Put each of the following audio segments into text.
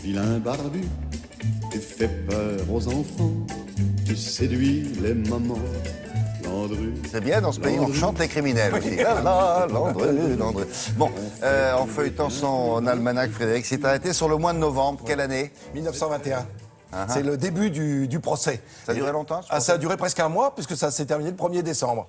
vilain barbu, tu fais peur aux enfants, tu séduis les mamans. Landru. C'est bien, dans ce pays, on chante les criminels aussi. Ah là, Landru, Landru. Bon, en feuilletant son almanach, Frédéric s'est arrêté sur le mois de novembre. Quelle année? 1921. C'est le début du procès. Ça a duré longtemps? Ça a duré presque un mois, puisque ça s'est terminé le 1er décembre.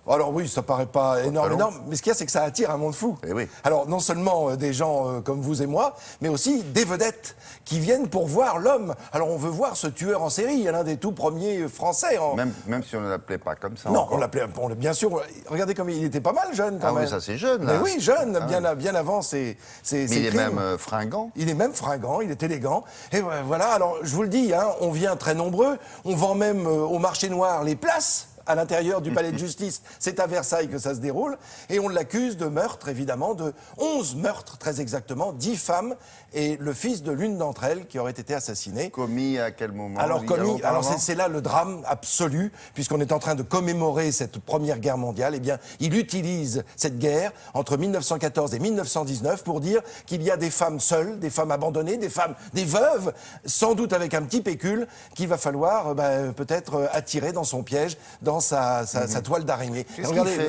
Alors oui, ça paraît pas énorme, mais ce qu'il y a, c'est que ça attire un monde fou. Eh oui. Alors non seulement des gens comme vous et moi, mais aussi des vedettes qui viennent pour voir l'homme. Alors on veut voir ce tueur en série, il y a l'un des tout premiers français. Même si on ne l'appelait pas comme ça. Non, encore. on l'appelait, bien sûr, regardez comme il était pas mal jeune quand même. Oui, ça c'est jeune, là. Mais oui, jeune, bien avant ses Mais il est crimes. même fringant. Il est même fringant, il est élégant. Et voilà, alors je vous le dis, hein, on vient très nombreux, on vend même au marché noir les places à l'intérieur du palais de justice. C'est à Versailles que ça se déroule. Et on l'accuse de meurtre, évidemment, de 11 meurtres, très exactement, 10 femmes et le fils de l'une d'entre elles qui aurait été assassiné. Commis à quel moment? Alors, c'est là le drame absolu, puisqu'on est en train de commémorer cette Première Guerre mondiale. Eh bien, il utilise cette guerre entre 1914 et 1919 pour dire qu'il y a des femmes seules, des femmes abandonnées, des veuves, sans doute avec un petit pécule, qu'il va falloir peut-être attirer dans son piège, dans sa toile d'araignée.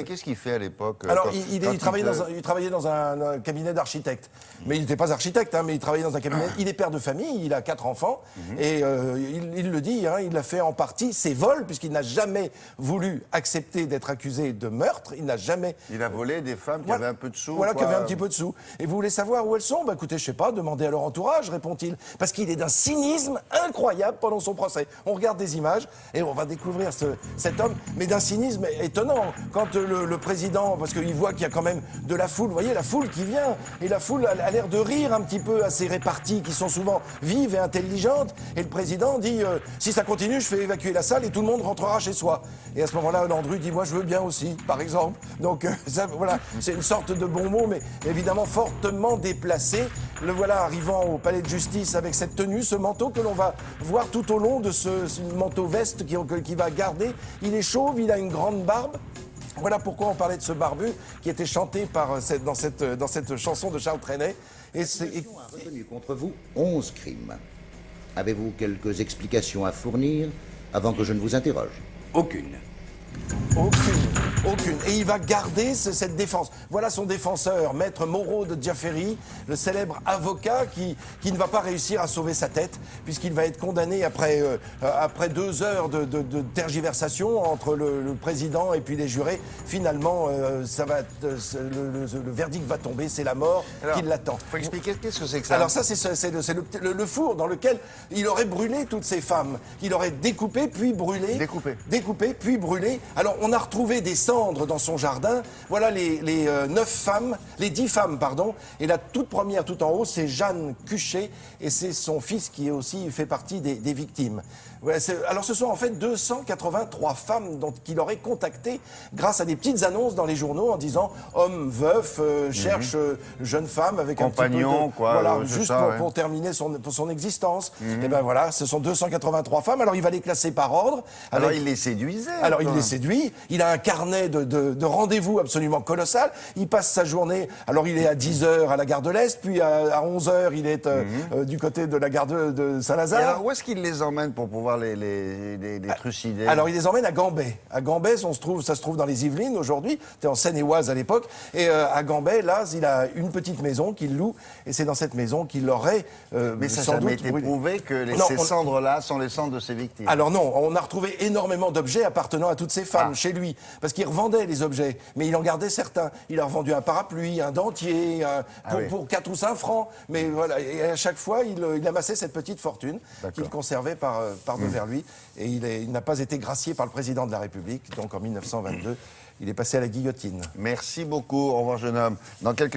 Qu'est-ce qu'il fait à l'époque? Alors, il travaillait dans un cabinet d'architecte. Mais il n'était pas architecte, hein, mais il travaillait dans un cabinet. Il est père de famille, il a 4 enfants. Et il le dit, hein, il a fait en partie ses vols, puisqu'il n'a jamais voulu accepter d'être accusé de meurtre. Il n'a jamais... Il a volé des femmes qui avaient un peu de sous. Voilà, qui avaient un petit peu de sous. Et vous voulez savoir où elles sont? Écoutez, je sais pas, demandez à leur entourage, répond-il. Parce qu'il est d'un cynisme incroyable pendant son procès. On regarde des images et on va découvrir cet homme, mais d'un cynisme étonnant. Quand le président, parce qu'il voit qu'il y a quand même de la foule, vous voyez, la foule qui vient, et la foule a l'air de rire un petit peu à ces réparties qui sont souvent vives et intelligentes, et le président dit si ça continue, je fais évacuer la salle et tout le monde rentrera chez soi. Et à ce moment-là, Landru dit moi je veux bien aussi, par exemple. Donc voilà, c'est une sorte de bon mot, mais évidemment fortement déplacé. Le voilà arrivant au palais de justice avec cette tenue, ce manteau que l'on va voir tout au long de ce manteau veste qui va garder. Il est chauve, il a une grande barbe. Voilà pourquoi on parlait de ce barbu qui était chanté dans cette chanson de Charles Trenet. L'accusation a retenu contre vous 11 crimes. Avez-vous quelques explications à fournir avant que je ne vous interroge? Aucune. Aucune. Et il va garder cette défense. Voilà son défenseur, Maître Moreau de Giafferi, le célèbre avocat qui ne va pas réussir à sauver sa tête, puisqu'il va être condamné après 2 heures de tergiversation entre le président et puis les jurés. Finalement, le verdict va tomber, c'est la mort qui l'attend. Il faut expliquer qu'est-ce que c'est que ça. Alors ça, c'est le four dans lequel il aurait brûlé toutes ces femmes. Il aurait découpé, puis brûlé. Découpé, puis brûlé. Alors, on a retrouvé des cendres dans son jardin. Voilà les 10 femmes, pardon. Et la toute première, tout en haut, c'est Jeanne Cuchet. Et c'est son fils qui fait partie des victimes. Voilà, alors, ce sont en fait 283 femmes qu'il aurait contactées grâce à des petites annonces dans les journaux en disant « Homme veuf cherche jeune femme avec compagnon, un petit peu de... » quoi. Voilà, juste pour terminer son existence. Et ben voilà, ce sont 283 femmes. Alors, il va les classer par ordre. Alors, il les séduisait. Alors, il les séduit. Il a un carnet de rendez-vous absolument colossal. Il passe sa journée. Alors, il est à 10h à la gare de l'Est, puis à 11h, il est du côté de la gare de Saint-Lazare. Et alors, où est-ce qu'il les emmène pour pouvoir les trucider? Alors, il les emmène à Gambais. À Gambais, ça se trouve dans les Yvelines aujourd'hui. C'était en Seine-et-Oise à l'époque. Et à Gambais, là, il a une petite maison qu'il loue. Et c'est dans cette maison qu'il aurait Mais ça n'a jamais été prouvé que ces cendres-là sont les cendres de ses victimes. Alors non, on a retrouvé énormément d'objets appartenant à toutes ces femmes chez lui. Parce qu'il revendait les objets, mais il en gardait certains. Il a revendu un parapluie, un dentier, pour 4 ou 5 francs. Mais voilà, et à chaque fois, il amassait cette petite fortune qu'il conservait par devers lui. Et il n'a pas été gracié par le président de la République. Donc en 1922, il est passé à la guillotine. Merci beaucoup. Au revoir, jeune homme. Dans quelques